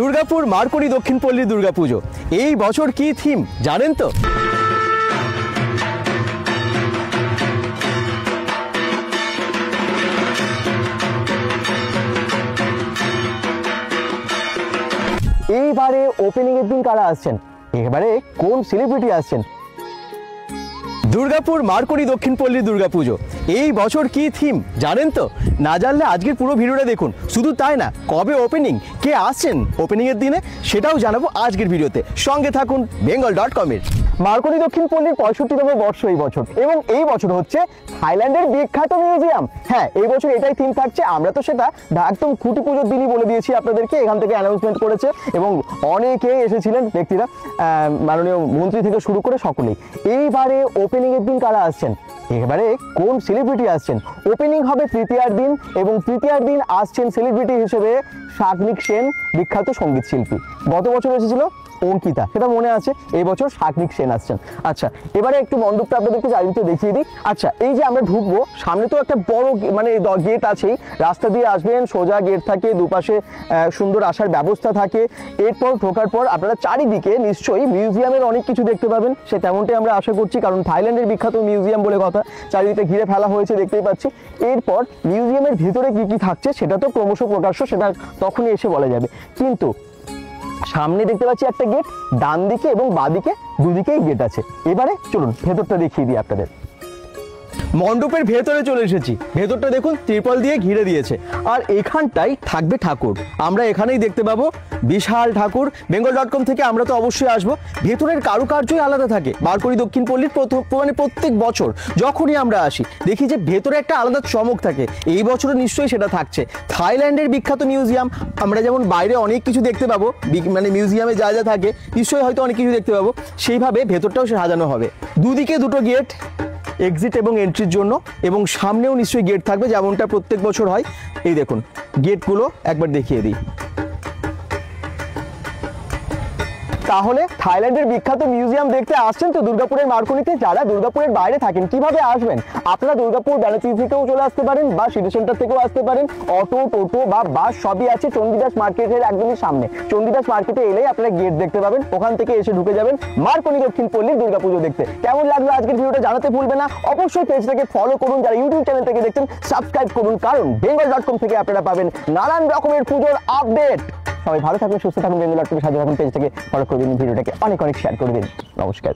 দুর্গাপুর মারকুড়ি দক্ষিণপল্লী দুর্গাপুজো এই বছর কি থিম জানেন তো? এইবারে ওপেনিং এর দিন কারা আসছেন, এবারে কোন সেলিব্রিটি আসছেন? দুর্গাপুর মারকুড়ি দক্ষিণপল্লী দুর্গাপুজো এই বছর কি থিম জানেন তো? না জানলে আজকের পুরো ভিডিওটা দেখুন। শুধু তাই না, কবে ওপেনিং, কে আসছেন ওপেনিং এর দিনে সেটাও জানাবো আজকের ভিডিওতে। সঙ্গে থাকুন bengal.com-এর। মারকুড়ি দক্ষিণপল্লীর 65তম বর্ষ এই বছর, এবং এই বছর হচ্ছে থাইল্যান্ডের বিখ্যাত মিউজিয়াম। হ্যাঁ, এই বছর এটাই থিম থাকছে। আমরা তো সেটা একদম খুঁটি পুজোর দিনই বলে দিয়েছি আপনাদেরকে, এখান থেকে অ্যানাউন্সমেন্ট করেছে এবং অনেকেই এসেছিলেন ব্যক্তিরা, মাননীয় মন্ত্রী থেকে শুরু করে সকলেই। এইবারে ওপেনিং এর দিন কারা আসছেন, এবারে কোন সেলিব্রিটি আসছেন? ওপেনিং হবে তৃতীয়ার দিন, এবং তৃতীয়ার দিন আসছেন সেলিব্রিটি হিসেবে শাগনিক সেন, বিখ্যাত সঙ্গীত শিল্পী। গত বছর এসেছিল অঙ্কিতা, সেটা মনে আছে। এই বছর শাগনিক সেন আসছেন। আচ্ছা, এবারে একটু মণ্ডপটা আপনাদেরকে চারিদিকে দেখিয়ে দিই। আচ্ছা, এই যে আমরা ঢুকবো, সামনে তো একটা বড় গেট আছেই, রাস্তা দিয়ে আসবেন, সোজা গেট থাকে, দুপাশে সুন্দর আসার ব্যবস্থা থাকে। এরপর ঢোকার পর আপনারা চারিদিকে নিশ্চয়ই মিউজিয়ামের অনেক কিছু দেখতে পাবেন, সে তেমনটাই আমরা আশা করছি, কারণ থাইল্যান্ডের বিখ্যাত মিউজিয়াম বলে কথা। চারিদিকে ঘিরে ফেলা হয়েছে, দেখতেই পাচ্ছি। এরপর মিউজিয়ামের ভিতরে কি কি থাকছে সেটা তো ক্রমশ প্রকাশ্য, সেটা তখনই এসে বলা যাবে। কিন্তু সামনে দেখতে পাচ্ছি একটা গেট, ডান দিকে এবং বাঁদিকে দুদিকেই গেট আছে। এবারে চলুন ভেতরটা দেখিয়ে দিই আপনাদের। মণ্ডপের ভেতরে চলে এসেছি। ভেতরটা দেখুন, ত্রিপল দিয়ে ঘিরে দিয়েছে, আর এখানটাই থাকবে ঠাকুর। আমরা এখানেই দেখতে পাবো বিশাল ঠাকুর। bengal.com থেকে আমরা তো অবশ্যই আসবো। ভেতরের কারুকার্যই আলাদা থাকে। মারকুড়ি দক্ষিণপল্লীর প্রত্যেক বছর যখনই আমরা আসি দেখি যে ভেতরে একটা আলাদা চমক থাকে। এই বছরও নিশ্চয়ই সেটা থাকছে। থাইল্যান্ডের বিখ্যাত মিউজিয়াম, আমরা যেমন বাইরে অনেক কিছু দেখতে পাবো, মিউজিয়ামে যা যা থাকে নিশ্চয়ই হয়তো অনেক কিছু দেখতে পাবো, সেইভাবে ভেতরটাও সাজানো হবে। দুদিকে দুটো গেট, এক্সিট এবং এন্ট্রির জন্য, এবং সামনেও নিশ্চয়ই গেট থাকবে যেমনটা প্রত্যেক বছর হয়। এই দেখুন গেটগুলো একবার দেখিয়ে দিই। তাহলে থাইল্যান্ডের বিখ্যাত মিউজিয়াম দেখতে আসছেন তো দুর্গাপুরের মারকুড়িতে? যারা দুর্গাপুরের বাইরে থাকেন কিভাবে আসবেন? আপনারা দুর্গাপুর ব্যানার্জি থেকেও চলে আসতে পারেন, বা সিটি সেন্টার থেকেও আসতে পারেন। অটো, টোটো বা বাস সবই আছে চণ্ডীদাস মার্কেটের একদমই সামনে। চণ্ডীদাস মার্কেটে এলেই আপনারা গেট দেখতে পাবেন, ওখান থেকে এসে ঢুকে যাবেন মারকুড়ি দক্ষিণপল্লীর দুর্গাপুজো দেখতে। কেমন লাগলো আজকের ভিডিওটা জানাতে ভুলবেন না। অবশ্যই পেজটাকে ফলো করুন, যারা ইউটিউব চ্যানেল থেকে দেখছেন সাবস্ক্রাইব করুন, কারণ bengal.com থেকে আপনারা পাবেন নানান রকমের পুজোর আপডেট। সবাই ভালো থাকবেন, সুস্থ থাকুন, bengal.com সাথে থাকুন, পেজটাকে ফলো করবেন, ভিডিওটাকে অনেক অনেক শেয়ার করবেন। নমস্কার।